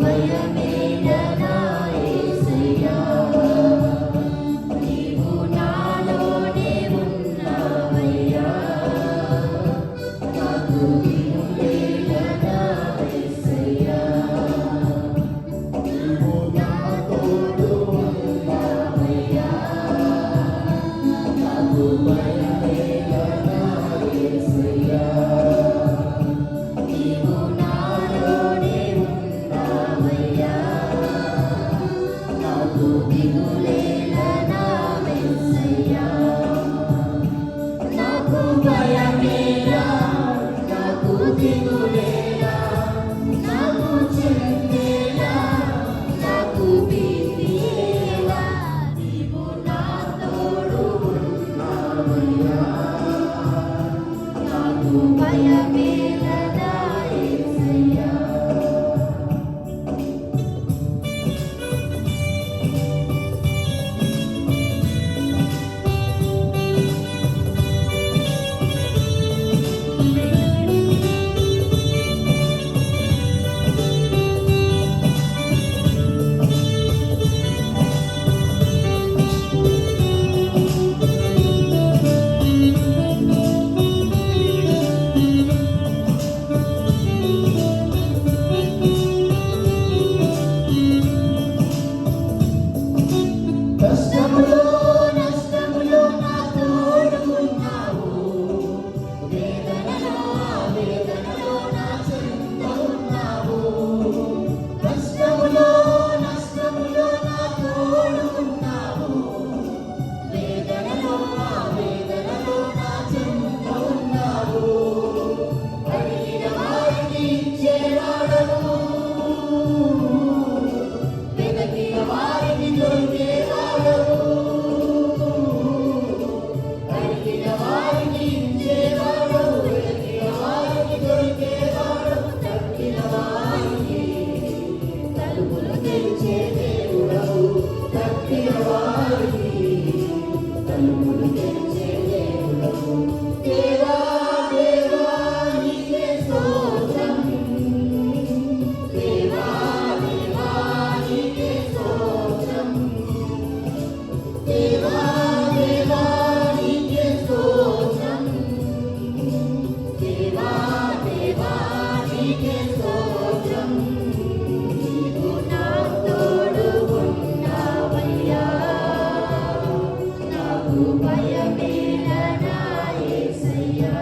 భయమేలనా యేసయ్యా, నీవు నాలోనే ఉన్నావయ్యా, నాకు దిగులేలనా యేసయ్యా, నీవు నా తోడు ఉన్నావయ్యా, నాకు భయమేలనా యేసయ్యా, నీవు నాలోనే ఉన్నావయ్యా, నాకు దిగులేలనా యేసయ్యా, నాకు భయమేలా, నాకు దిగులేలా, నాకు చింతేలా, నాకు భీతియేలా, నీవు నా తోడు ఉన్నావయ్యా, నాకు భయమేలనా యేసయ్యా. కష్టములో నష్టములో నా తోడు ఉన్నావు, వేదనలో ఆవేదనలో నా చెంత ఉన్నావు, కష్టములో నష్టములో నా తోడు ఉన్నావు, వేదనలో ఆవేదనలో నా చెంత ఉన్నావు, అడిగిన వారికి ఇచ్చేవాడవు, వెతికిన వారికి దొరికేవాడవు, అడిగిన వారికి ఇచ్చేవాడవు, వెతికిన వారికి దొరికేవాడవు, తట్టిన వారికి తలుపులు తెరిచే దేవుడవు, తట్టిన వారికి తలుపులు తెరిచే దేవుడవు. దేవా దేవా నీకే స్తోత్రం, దేవా దేవా నీకే స్తోత్రం, దేవా దేవా నీకే స్తోత్రం, దేవా దేవా నీకే స్తోత్రం, నీవు నా తోడు ఉన్నావయ్యా, నాకు భయమేలనా యేసయ్యా.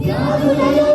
వ్యాధులలో